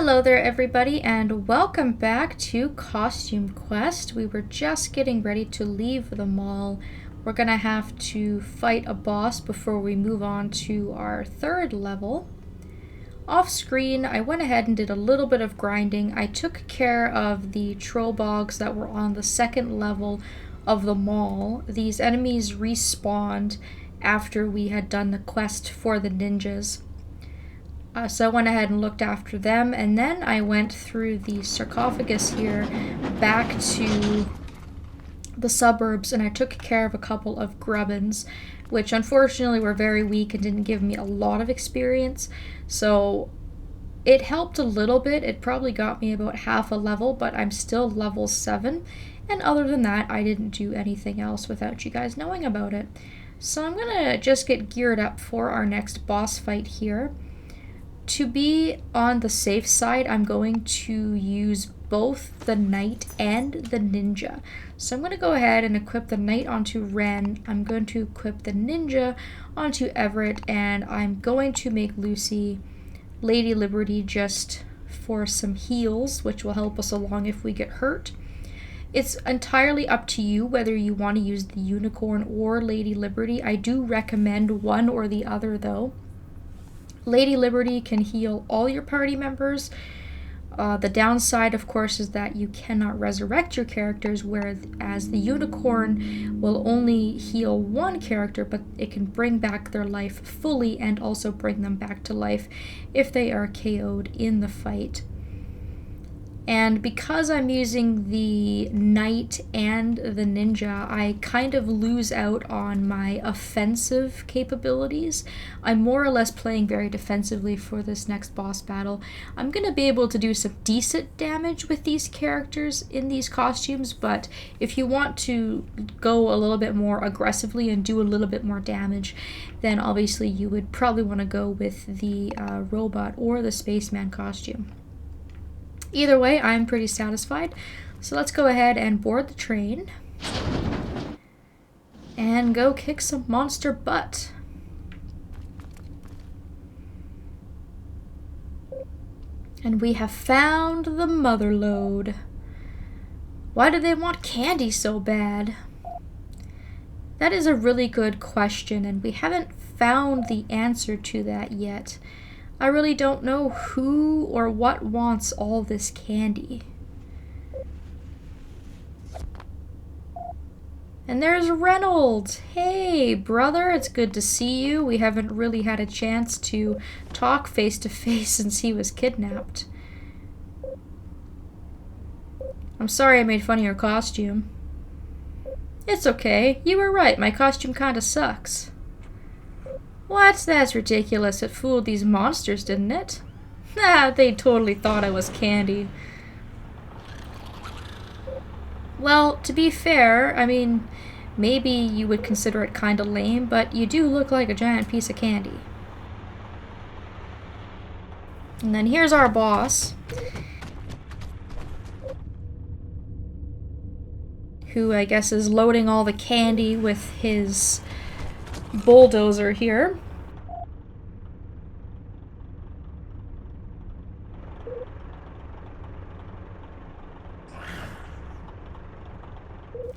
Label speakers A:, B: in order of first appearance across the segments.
A: Hello there everybody and welcome back to Costume Quest. We were just getting ready to leave the mall. We're gonna have to fight a boss before we move on to our third level. Off screen, I went ahead and did a little bit of grinding. I took care of the troll bogs that were on the second level of the mall. These enemies respawned after we had done the quest for the ninjas. So I went ahead and looked after them, and then I went through the sarcophagus here back to the suburbs, and I took care of a couple of grubbins, which unfortunately were very weak and didn't give me a lot of experience. So it helped a little bit. It probably got me about half a level, but I'm still level 7. And other than that, I didn't do anything else without you guys knowing about it. So I'm gonna just get geared up for our next boss fight here. To be on the safe side, I'm going to use both the knight and the ninja. So I'm going to go ahead and equip the knight onto Ren. I'm going to equip the ninja onto Everett, and I'm going to make Lucy Lady Liberty just for some heals, which will help us along if we get hurt. It's entirely up to you whether you want to use the unicorn or Lady Liberty. I do recommend one or the other though. Lady Liberty can heal all your party members. The downside, of course, is that you cannot resurrect your characters, whereas the unicorn will only heal one character, but it can bring back their life fully and also bring them back to life if they are KO'd in the fight. And because I'm using the knight and the ninja, I kind of lose out on my offensive capabilities. I'm more or less playing very defensively for this next boss battle. I'm going to be able to do some decent damage with these characters in these costumes, but if you want to go a little bit more aggressively and do a little bit more damage, then obviously you would probably want to go with the robot or the spaceman costume. Either way, I'm pretty satisfied. So let's go ahead and board the train and go kick some monster butt. And we have found the mother lode. Why do they want candy so bad? That is a really good question, and we haven't found the answer to that yet. I really don't know who or what wants all this candy. And there's Reynolds! Hey, brother, it's good to see you. We haven't really had a chance to talk face to face since he was kidnapped. I'm sorry I made fun of your costume. It's okay. You were right. My costume kinda sucks. What? That's ridiculous. It fooled these monsters, didn't it? Ah, they totally thought I was candy. Well, to be fair, I mean, maybe you would consider it kinda lame, but you do look like a giant piece of candy. And then here's our boss, who I guess is loading all the candy with his bulldozer here.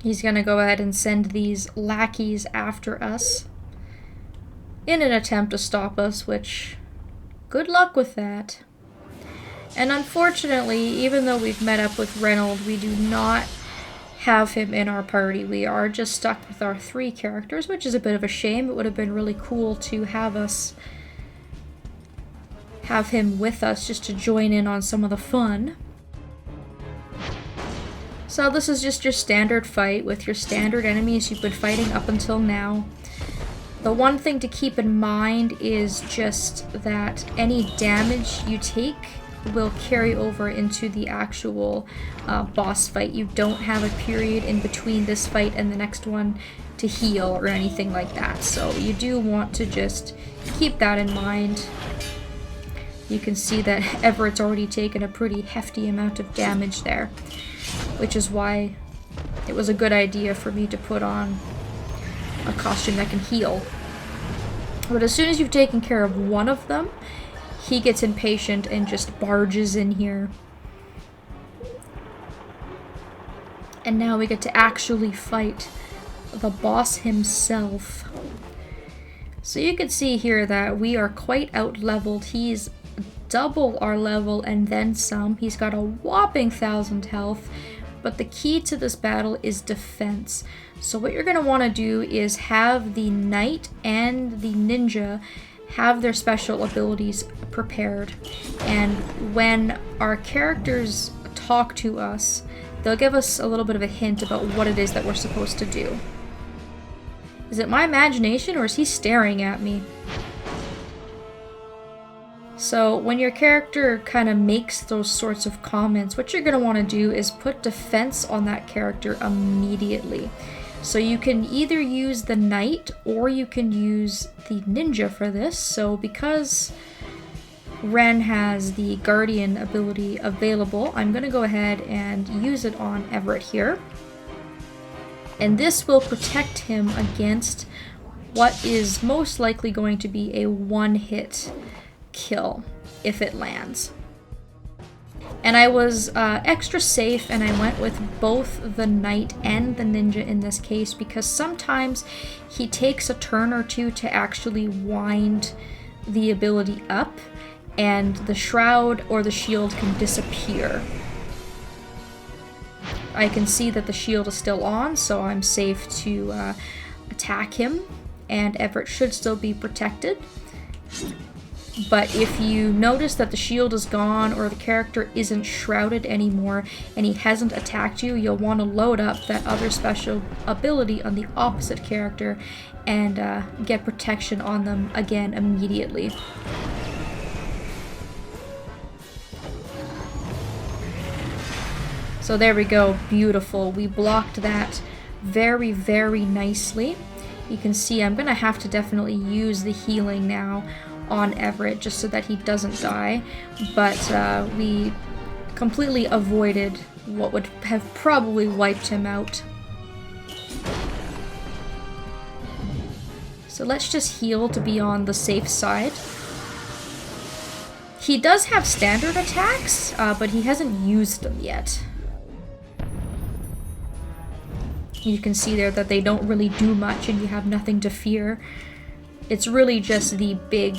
A: He's gonna go ahead and send these lackeys after us in an attempt to stop us, which good luck with that. And unfortunately, even though we've met up with Reynolds, we do not have him in our party. We are just stuck with our 3 characters, which is a bit of a shame. It would have been really cool to have him with us just to join in on some of the fun. So this is just your standard fight with your standard enemies you've been fighting up until now. The one thing to keep in mind is just that any damage you take will carry over into the actual boss fight. You don't have a period in between this fight and the next one to heal or anything like that. So you do want to just keep that in mind. You can see that Everett's already taken a pretty hefty amount of damage there, which is why it was a good idea for me to put on a costume that can heal. But as soon as you've taken care of one of them, he gets impatient and just barges in here. And now we get to actually fight the boss himself. So you can see here that we are quite out-leveled. He's double our level and then some. He's got a whopping 1,000 health. But the key to this battle is defense. So what you're going to want to do is have the knight and the ninja have their special abilities prepared. And when our characters talk to us, they'll give us a little bit of a hint about what it is that we're supposed to do. Is it my imagination or is he staring at me? So when your character kind of makes those sorts of comments, what you're going to want to do is put defense on that character immediately. So you can either use the knight or you can use the ninja for this. So because Ren has the guardian ability available, I'm going to go ahead and use it on Everett here. And this will protect him against what is most likely going to be a one-hit kill if it lands. And I was extra safe and I went with both the knight and the ninja in this case because sometimes he takes a turn or two to actually wind the ability up and the shroud or the shield can disappear. I can see that the shield is still on, so I'm safe to attack him, and Everett should still be protected. But if you notice that the shield is gone or the character isn't shrouded anymore and he hasn't attacked you, you'll want to load up that other special ability on the opposite character and get protection on them again immediately. So there we go, beautiful. We blocked that very, very nicely. You can see I'm going to have to definitely use the healing now on Everett just so that he doesn't die. But we completely avoided what would have probably wiped him out. So let's just heal to be on the safe side. He does have standard attacks, but he hasn't used them yet. You can see there that they don't really do much and you have nothing to fear. It's really just the big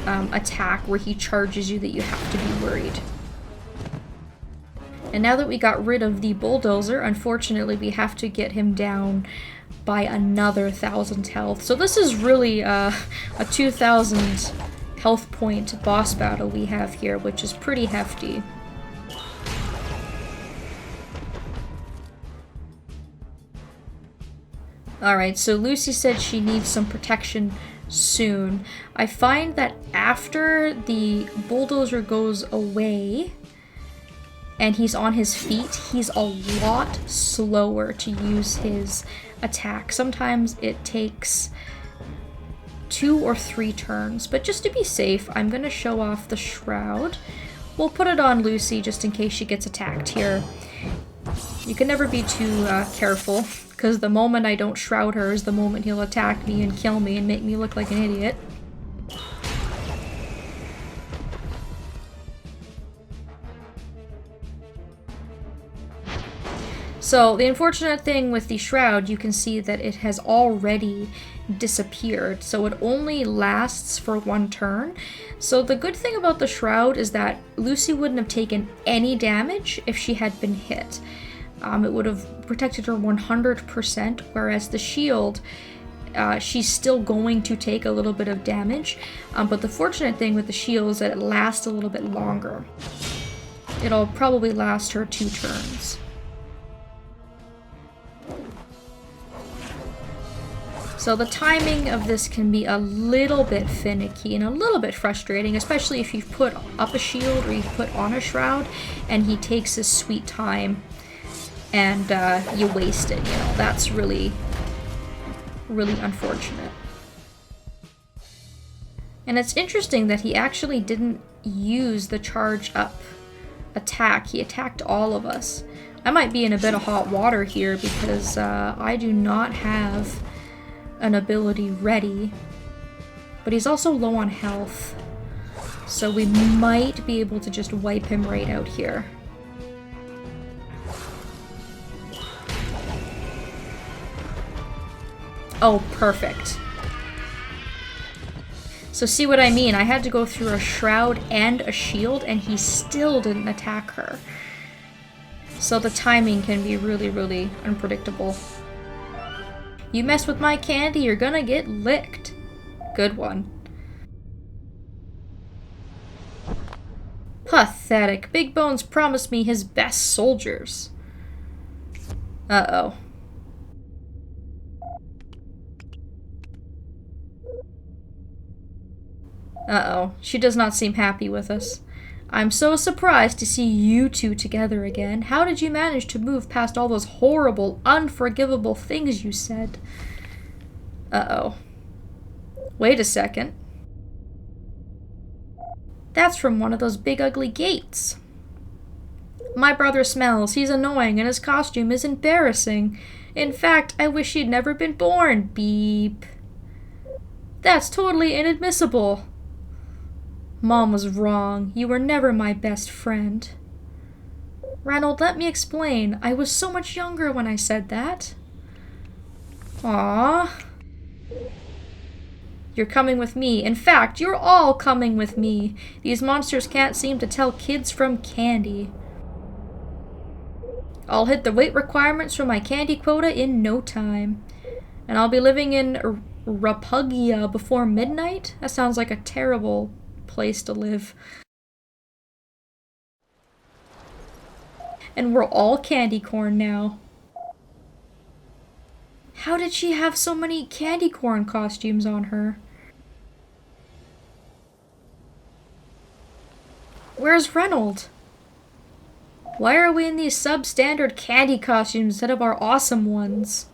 A: attack where he charges you that you have to be worried. And now that we got rid of the bulldozer, unfortunately we have to get him down by another 1,000 health. So this is really a 2,000 health point boss battle we have here, which is pretty hefty. Alright, so Lucy said she needs some protection soon. I find that after the bulldozer goes away and he's on his feet, he's a lot slower to use his attack. Sometimes it takes 2 or 3 turns, but just to be safe, I'm going to show off the shroud. We'll put it on Lucy just in case she gets attacked here. You can never be too careful, because the moment I don't shroud her is the moment he'll attack me and kill me and make me look like an idiot. So the unfortunate thing with the shroud, you can see that it has already disappeared, so it only lasts for 1 turn. So the good thing about the shroud is that Lucy wouldn't have taken any damage if she had been hit. It would have protected her 100%, whereas the shield, she's still going to take a little bit of damage, but the fortunate thing with the shield is that it lasts a little bit longer. It'll probably last her 2 turns. So the timing of this can be a little bit finicky and a little bit frustrating, especially if you've put up a shield or you've put on a shroud and he takes his sweet time and you waste it, you know. That's really, really unfortunate. And it's interesting that he actually didn't use the charge up attack. He attacked all of us. I might be in a bit of hot water here because I do not have an ability ready, but he's also low on health. So we might be able to just wipe him right out here. Oh, perfect. So see what I mean? I had to go through a shroud and a shield, and he still didn't attack her. So the timing can be really, really unpredictable. You mess with my candy, you're gonna get licked. Good one. Pathetic. Big Bones promised me his best soldiers. Uh-oh. Uh-oh. She does not seem happy with us. I'm so surprised to see you two together again. How did you manage to move past all those horrible, unforgivable things you said? Uh-oh. Wait a second. That's from one of those big ugly gates. My brother smells. He's annoying, and his costume is embarrassing. In fact, I wish he'd never been born. Beep. That's totally inadmissible. Mom was wrong. You were never my best friend. Ranald, let me explain. I was so much younger when I said that. Aww. You're coming with me. In fact, you're all coming with me. These monsters can't seem to tell kids from candy. I'll hit the weight requirements for my candy quota in no time. And I'll be living in Rapugia before midnight? That sounds like a terrible place to live. And we're all candy corn now. How did she have so many candy corn costumes on her? Where's Reynold? Why are we in these substandard candy costumes instead of our awesome ones?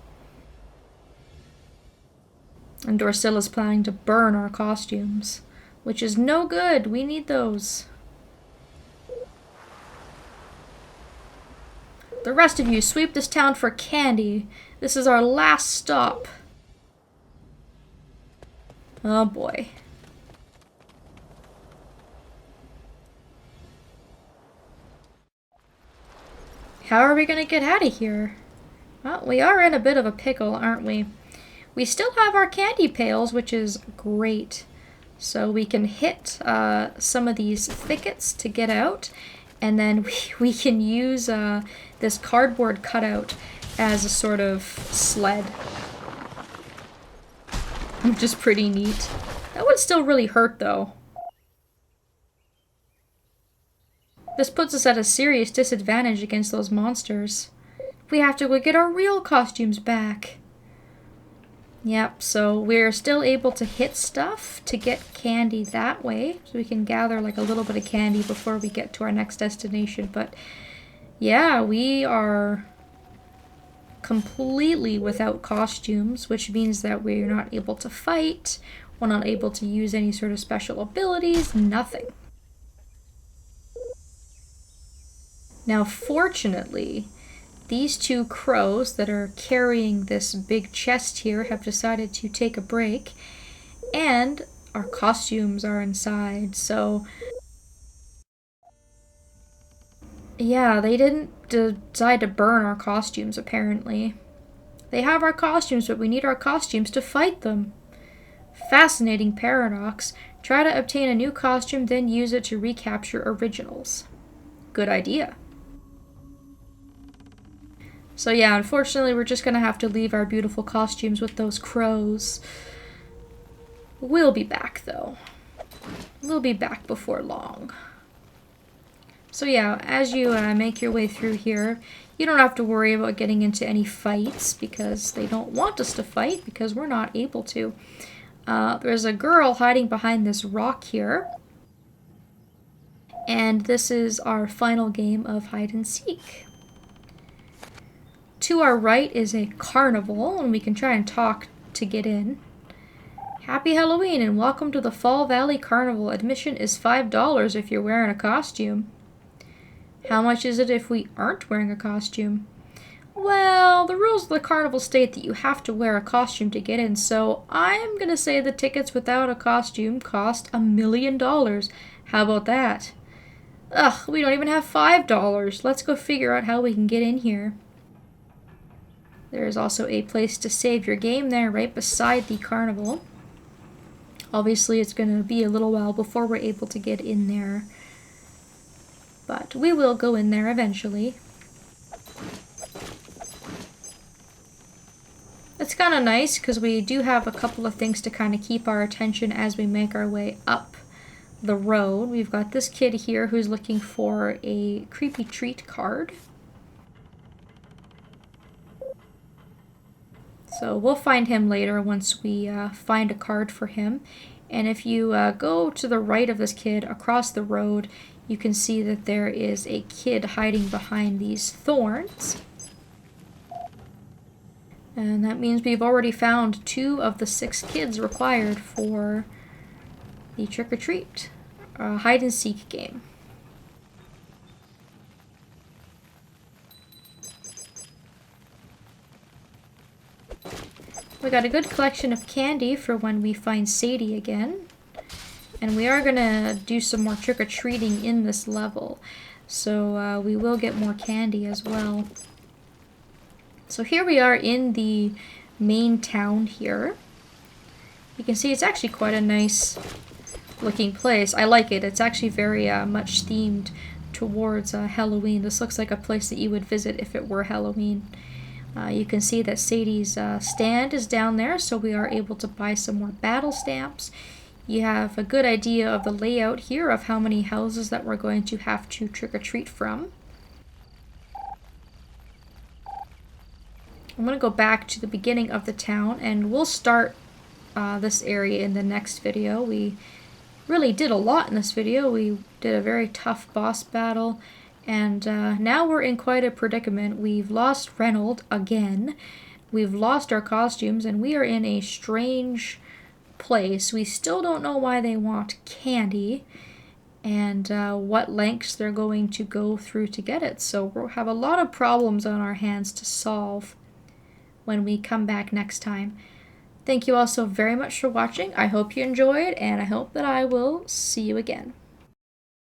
A: And Dorsilla's planning to burn our costumes, which is no good. We need those. The rest of you, sweep this town for candy. This is our last stop. Oh boy. How are we gonna get out of here? Well, we are in a bit of a pickle, aren't we? We still have our candy pails, which is great. So we can hit some of these thickets to get out, and then we can use this cardboard cutout as a sort of sled. Which is pretty neat. That would still really hurt, though. This puts us at a serious disadvantage against those monsters. We have to go get our real costumes back. Yep, so we're still able to hit stuff to get candy that way. So we can gather like a little bit of candy before we get to our next destination. But yeah, we are completely without costumes, which means that we're not able to fight. We're not able to use any sort of special abilities, nothing. Now, fortunately, these two crows that are carrying this big chest here have decided to take a break, and our costumes are inside, so yeah, they didn't decide to burn our costumes, apparently. They have our costumes, but we need our costumes to fight them. Fascinating paradox. Try to obtain a new costume, then use it to recapture originals. Good idea. So yeah, unfortunately, we're just gonna have to leave our beautiful costumes with those crows. We'll be back, though. We'll be back before long. So yeah, as you make your way through here, you don't have to worry about getting into any fights, because they don't want us to fight, because we're not able to. There's a girl hiding behind this rock here. And this is our final game of hide and seek. To our right is a carnival, and we can try and talk to get in. Happy Halloween and welcome to the Fall Valley Carnival. Admission is $5 if you're wearing a costume. How much is it if we aren't wearing a costume? Well, the rules of the carnival state that you have to wear a costume to get in, so I'm gonna say the tickets without a costume cost $1 million. How about that? Ugh, we don't even have $5. Let's go figure out how we can get in here. There is also a place to save your game there right beside the carnival. Obviously, it's going to be a little while before we're able to get in there, but we will go in there eventually. It's kind of nice because we do have a couple of things to kind of keep our attention as we make our way up the road. We've got this kid here who's looking for a creepy treat card. So we'll find him later once we find a card for him. And if you go to the right of this kid across the road, you can see that there is a kid hiding behind these thorns. And that means we've already found 2 of the 6 kids required for the trick-or-treat hide-and-seek game. We got a good collection of candy for when we find Sadie again. And we are going to do some more trick-or-treating in this level. So we will get more candy as well. So here we are in the main town here. You can see it's actually quite a nice looking place. I like it. It's actually very much themed towards Halloween. This looks like a place that you would visit if it were Halloween. You can see that Sadie's stand is down there, so we are able to buy some more battle stamps. You have a good idea of the layout here of how many houses that we're going to have to trick-or-treat from. I'm going to go back to the beginning of the town, and we'll start this area in the next video. We really did a lot in this video. We did a very tough boss battle. And now we're in quite a predicament. We've lost Reynold again. We've lost our costumes, and we are in a strange place. We still don't know why they want candy and what lengths they're going to go through to get it. So we'll have a lot of problems on our hands to solve when we come back next time. Thank you all so very much for watching. I hope you enjoyed, and I hope that I will see you again.